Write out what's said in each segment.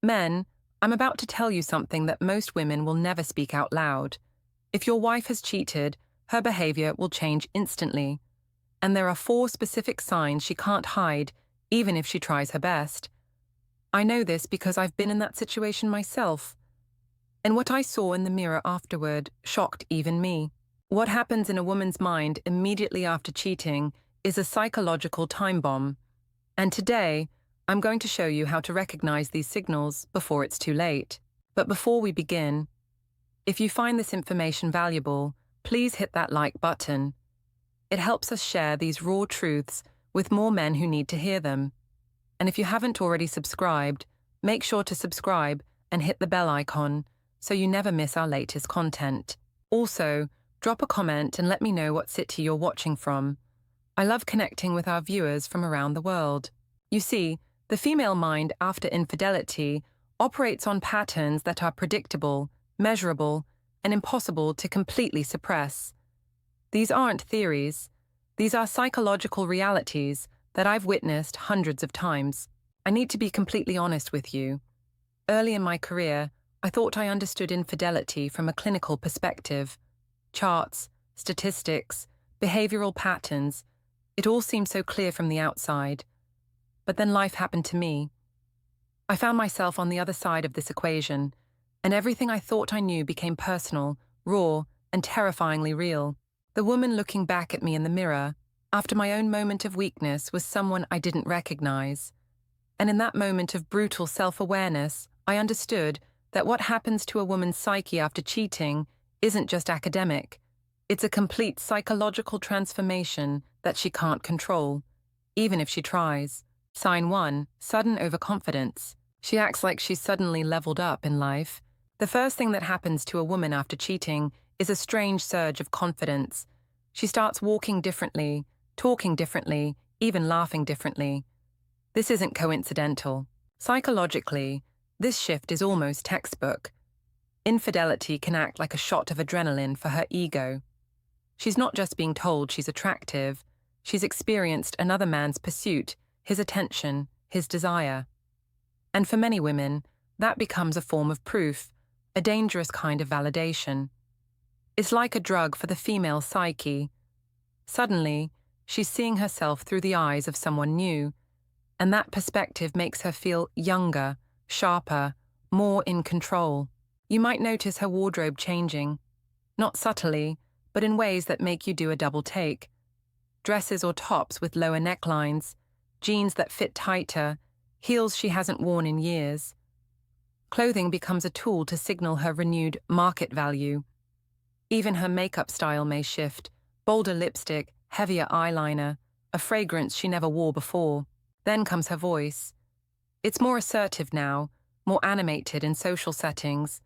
Men, I'm about to tell you something that most women will never speak out loud. If your wife has cheated, her behavior will change instantly. And there are 4 specific signs she can't hide, even if she tries her best. I know this because I've been in that situation myself. And what I saw in the mirror afterward shocked even me. What happens in a woman's mind immediately after cheating is a psychological time bomb. And today, I'm going to show you how to recognize these signals before it's too late. But before we begin, if you find this information valuable, please hit that like button. It helps us share these raw truths with more men who need to hear them. And if you haven't already subscribed, make sure to subscribe and hit the bell icon so you never miss our latest content. Also, drop a comment and let me know what city you're watching from. I love connecting with our viewers from around the world. You see, the female mind after infidelity operates on patterns that are predictable, measurable, and impossible to completely suppress. These aren't theories. These are psychological realities that I've witnessed hundreds of times. I need to be completely honest with you. Early in my career, I thought I understood infidelity from a clinical perspective. Charts, statistics, behavioral patterns, it all seemed so clear from the outside. But then life happened to me. I found myself on the other side of this equation, and everything I thought I knew became personal, raw, and terrifyingly real. The woman looking back at me in the mirror, after my own moment of weakness, was someone I didn't recognize. And in that moment of brutal self-awareness, I understood that what happens to a woman's psyche after cheating isn't just academic. It's a complete psychological transformation that she can't control, even if she tries. Sign 1, sudden overconfidence. She acts like she's suddenly leveled up in life. The first thing that happens to a woman after cheating is a strange surge of confidence. She starts walking differently, talking differently, even laughing differently. This isn't coincidental. Psychologically, this shift is almost textbook. Infidelity can act like a shot of adrenaline for her ego. She's not just being told she's attractive, she's experienced another man's pursuit, his attention, his desire. And for many women, that becomes a form of proof, a dangerous kind of validation. It's like a drug for the female psyche. Suddenly, she's seeing herself through the eyes of someone new, and that perspective makes her feel younger, sharper, more in control. You might notice her wardrobe changing, not subtly, but in ways that make you do a double take. Dresses or tops with lower necklines, jeans that fit tighter, heels she hasn't worn in years. Clothing becomes a tool to signal her renewed market value. Even her makeup style may shift, bolder lipstick, heavier eyeliner, a fragrance she never wore before. Then comes her voice. It's more assertive now, more animated in social settings.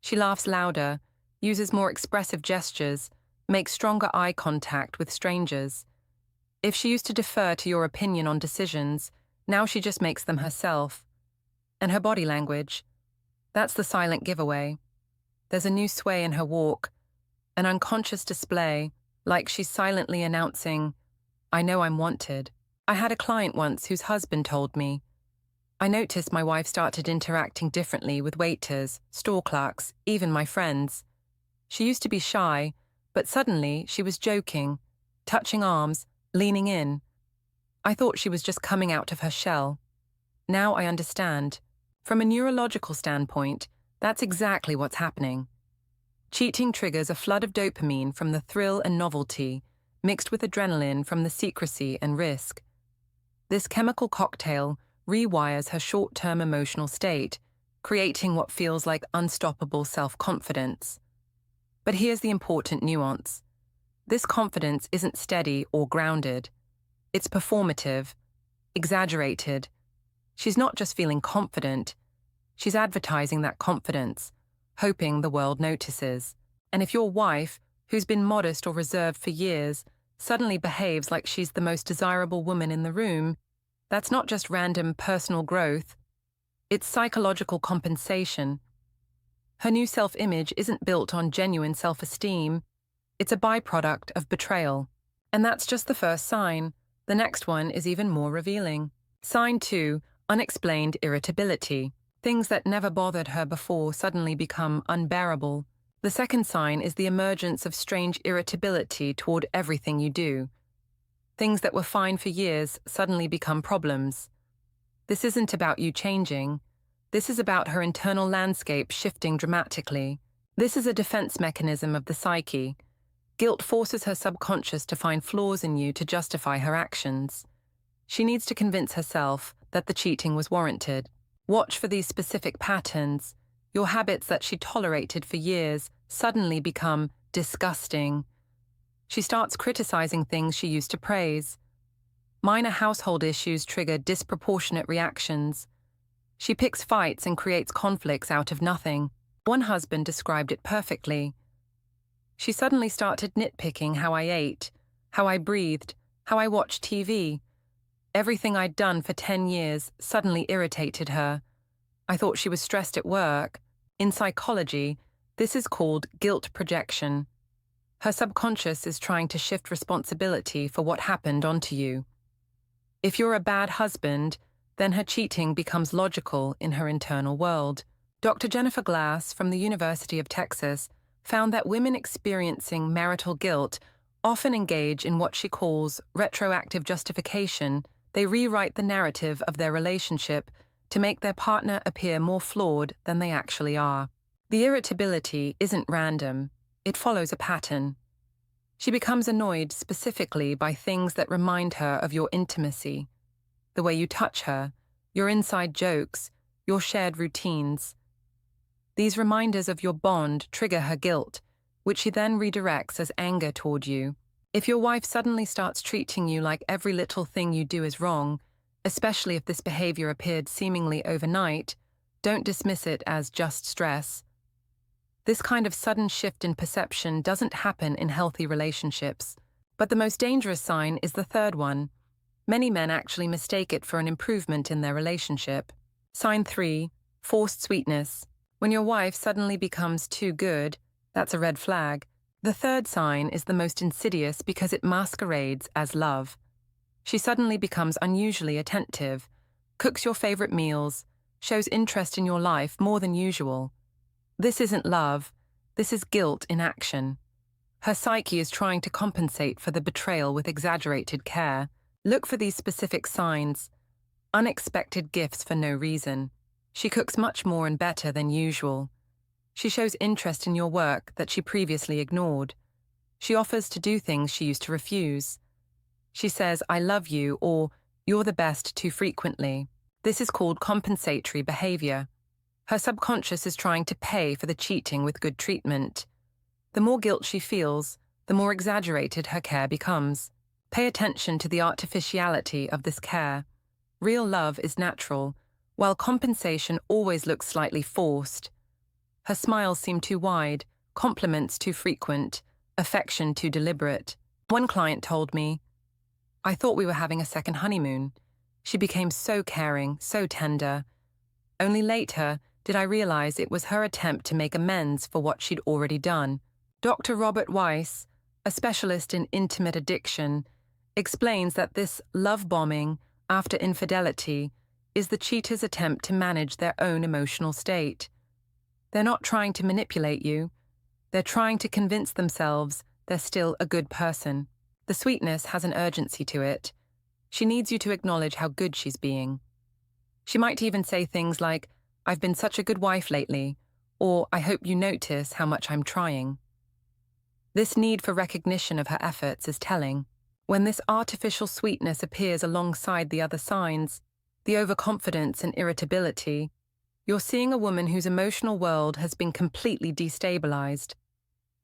She laughs louder, uses more expressive gestures, makes stronger eye contact with strangers. If she used to defer to your opinion on decisions, now she just makes them herself. And her body language, that's the silent giveaway. There's a new sway in her walk, an unconscious display, like she's silently announcing, "I know I'm wanted." I had a client once whose husband told me, "I noticed my wife started interacting differently with waiters, store clerks, even my friends. She used to be shy, but suddenly she was joking, touching arms, leaning in. I thought she was just coming out of her shell. Now I understand. From a neurological standpoint, that's exactly what's happening. Cheating triggers a flood of dopamine from the thrill and novelty, mixed with adrenaline from the secrecy and risk. This chemical cocktail rewires her short-term emotional state, creating what feels like unstoppable self-confidence. But here's the important nuance. This confidence isn't steady or grounded. It's performative, exaggerated. She's not just feeling confident, she's advertising that confidence, hoping the world notices. And if your wife, who's been modest or reserved for years, suddenly behaves like she's the most desirable woman in the room, that's not just random personal growth, it's psychological compensation. Her new self-image isn't built on genuine self-esteem, it's a byproduct of betrayal. And that's just the first sign. The next one is even more revealing. Sign 2, unexplained irritability. Things that never bothered her before suddenly become unbearable. The second sign is the emergence of strange irritability toward everything you do. Things that were fine for years suddenly become problems. This isn't about you changing. This is about her internal landscape shifting dramatically. This is a defense mechanism of the psyche. Guilt forces her subconscious to find flaws in you to justify her actions. She needs to convince herself that the cheating was warranted. Watch for these specific patterns. Your habits that she tolerated for years suddenly become disgusting. She starts criticizing things she used to praise. Minor household issues trigger disproportionate reactions. She picks fights and creates conflicts out of nothing. One husband described it perfectly. She suddenly started nitpicking how I ate, how I breathed, how I watched TV. Everything I'd done for 10 years suddenly irritated her. I thought she was stressed at work. In psychology, this is called guilt projection. Her subconscious is trying to shift responsibility for what happened onto you. If you're a bad husband, then her cheating becomes logical in her internal world. Dr. Jennifer Glass from the University of Texas found that women experiencing marital guilt often engage in what she calls retroactive justification. They rewrite the narrative of their relationship to make their partner appear more flawed than they actually are. The irritability isn't random. It follows a pattern. She becomes annoyed specifically by things that remind her of your intimacy, the way you touch her, your inside jokes, your shared routines. These reminders of your bond trigger her guilt, which she then redirects as anger toward you. If your wife suddenly starts treating you like every little thing you do is wrong, especially if this behavior appeared seemingly overnight, don't dismiss it as just stress. This kind of sudden shift in perception doesn't happen in healthy relationships. But the most dangerous sign is the third one. Many men actually mistake it for an improvement in their relationship. Sign 3, forced sweetness. When your wife suddenly becomes too good, that's a red flag. The third sign is the most insidious because it masquerades as love. She suddenly becomes unusually attentive, cooks your favorite meals, shows interest in your life more than usual. This isn't love, this is guilt in action. Her psyche is trying to compensate for the betrayal with exaggerated care. Look for these specific signs. Unexpected gifts for no reason. She cooks much more and better than usual. She shows interest in your work that she previously ignored. She offers to do things she used to refuse. She says, "I love you," or "You're the best," too frequently. This is called compensatory behavior. Her subconscious is trying to pay for the cheating with good treatment. The more guilt she feels, the more exaggerated her care becomes. Pay attention to the artificiality of this care. Real love is natural, while compensation always looks slightly forced. Her smiles seem too wide, compliments too frequent, affection too deliberate. One client told me, "I thought we were having a second honeymoon. She became so caring, so tender. Only later did I realize it was her attempt to make amends for what she'd already done." Dr. Robert Weiss, a specialist in intimate addiction, explains that this love bombing after infidelity is the cheater's attempt to manage their own emotional state. They're not trying to manipulate you. They're trying to convince themselves they're still a good person. The sweetness has an urgency to it. She needs you to acknowledge how good she's being. She might even say things like, "I've been such a good wife lately," or "I hope you notice how much I'm trying." This need for recognition of her efforts is telling. When this artificial sweetness appears alongside the other signs, the overconfidence and irritability, you're seeing a woman whose emotional world has been completely destabilized.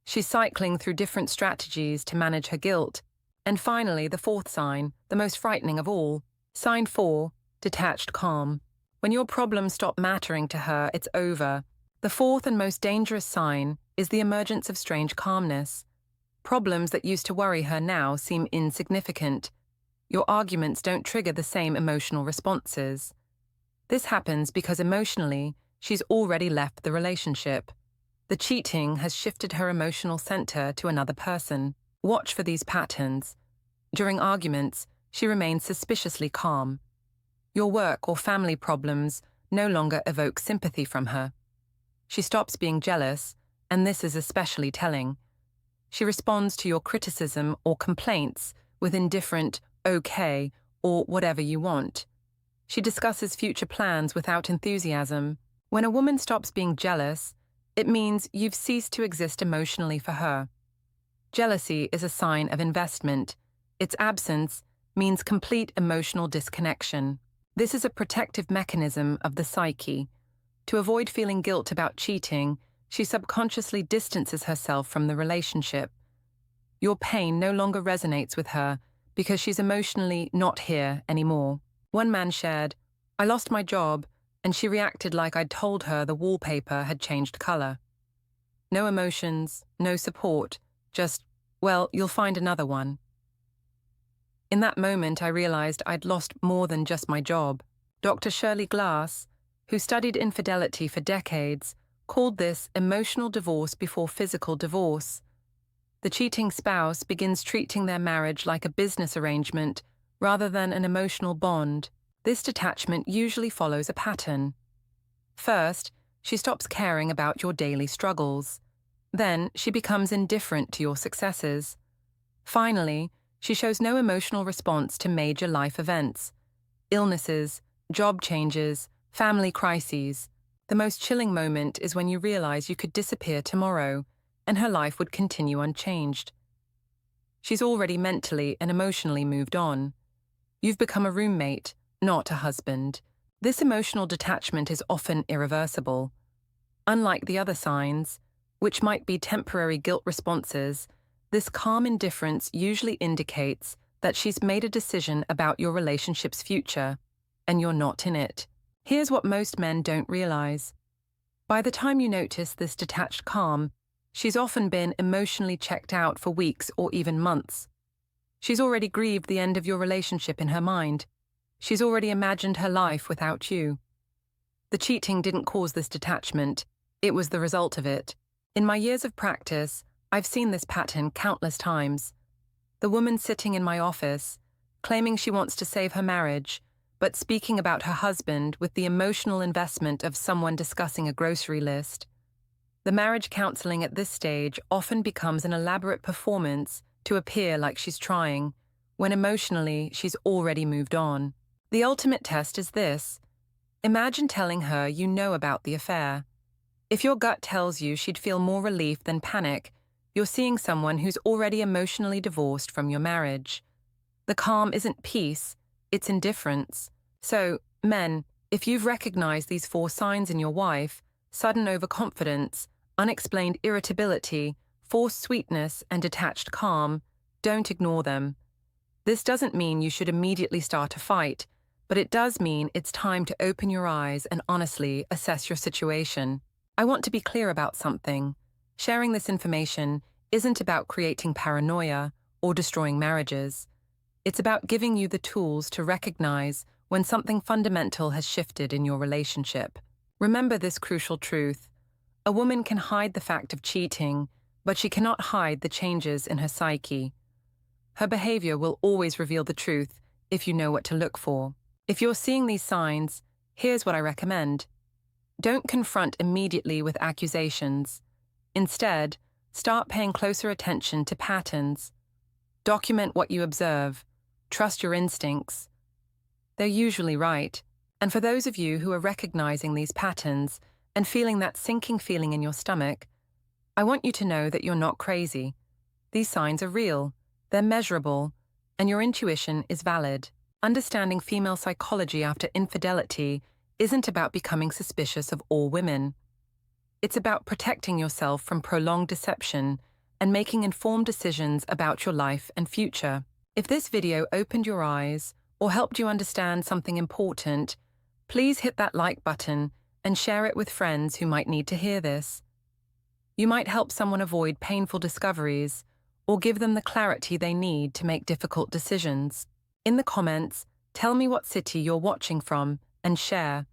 She's cycling through different strategies to manage her guilt. And finally, the fourth sign, the most frightening of all. Sign 4, detached calm. When your problems stop mattering to her, it's over. The fourth and most dangerous sign is the emergence of strange calmness. Problems that used to worry her now seem insignificant. Your arguments don't trigger the same emotional responses. This happens because emotionally, she's already left the relationship. The cheating has shifted her emotional center to another person. Watch for these patterns. During arguments, she remains suspiciously calm. Your work or family problems no longer evoke sympathy from her. She stops being jealous, and this is especially telling. She responds to your criticism or complaints with indifferent, okay, or whatever you want. She discusses future plans without enthusiasm. When a woman stops being jealous, it means you've ceased to exist emotionally for her. Jealousy is a sign of investment. Its absence means complete emotional disconnection. This is a protective mechanism of the psyche. To avoid feeling guilt about cheating, she subconsciously distances herself from the relationship. Your pain no longer resonates with her because she's emotionally not here anymore. One man shared, "I lost my job," and she reacted like I'd told her the wallpaper had changed color. No emotions, no support, just, "Well, you'll find another one." In that moment, I realized I'd lost more than just my job. Dr. Shirley Glass, who studied infidelity for decades, called this emotional divorce before physical divorce. The cheating spouse begins treating their marriage like a business arrangement rather than an emotional bond. This detachment usually follows a pattern. First, she stops caring about your daily struggles. Then, she becomes indifferent to your successes. Finally, she shows no emotional response to major life events, illnesses, job changes, family crises. The most chilling moment is when you realize you could disappear tomorrow, and her life would continue unchanged. She's already mentally and emotionally moved on. You've become a roommate, not a husband. This emotional detachment is often irreversible. Unlike the other signs, which might be temporary guilt responses, this calm indifference usually indicates that she's made a decision about your relationship's future, and you're not in it. Here's what most men don't realize. By the time you notice this detached calm, she's often been emotionally checked out for weeks or even months. She's already grieved the end of your relationship in her mind. She's already imagined her life without you. The cheating didn't cause this detachment, it was the result of it. In my years of practice, I've seen this pattern countless times. The woman sitting in my office, claiming she wants to save her marriage, but speaking about her husband with the emotional investment of someone discussing a grocery list. The marriage counseling at this stage often becomes an elaborate performance to appear like she's trying, when emotionally she's already moved on. The ultimate test is this. Imagine telling her you know about the affair. If your gut tells you she'd feel more relief than panic, you're seeing someone who's already emotionally divorced from your marriage. The calm isn't peace, it's indifference. So, men, if you've recognized these 4 signs in your wife, sudden overconfidence, unexplained irritability, forced sweetness, and detached calm, don't ignore them. This doesn't mean you should immediately start a fight, but it does mean it's time to open your eyes and honestly assess your situation. I want to be clear about something. Sharing this information isn't about creating paranoia or destroying marriages. It's about giving you the tools to recognize when something fundamental has shifted in your relationship. Remember this crucial truth. A woman can hide the fact of cheating, but she cannot hide the changes in her psyche. Her behavior will always reveal the truth if you know what to look for. If you're seeing these signs, here's what I recommend. Don't confront immediately with accusations. Instead, start paying closer attention to patterns. Document what you observe. Trust your instincts. They're usually right. And for those of you who are recognizing these patterns and feeling that sinking feeling in your stomach, I want you to know that you're not crazy. These signs are real, they're measurable, and your intuition is valid. Understanding female psychology after infidelity isn't about becoming suspicious of all women. It's about protecting yourself from prolonged deception and making informed decisions about your life and future. If this video opened your eyes or helped you understand something important, please hit that like button and share it with friends who might need to hear this. You might help someone avoid painful discoveries or give them the clarity they need to make difficult decisions. In the comments, tell me what city you're watching from and share.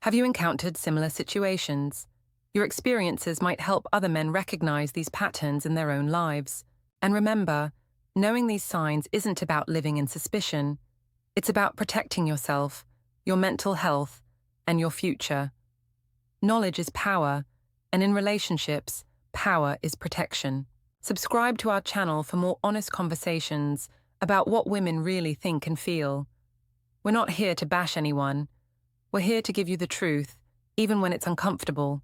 Have you encountered similar situations? Your experiences might help other men recognize these patterns in their own lives. And remember, knowing these signs isn't about living in suspicion. It's about protecting yourself, your mental health, and your future. Knowledge is power, and in relationships, power is protection. Subscribe to our channel for more honest conversations about what women really think and feel. We're not here to bash anyone. We're here to give you the truth, even when it's uncomfortable.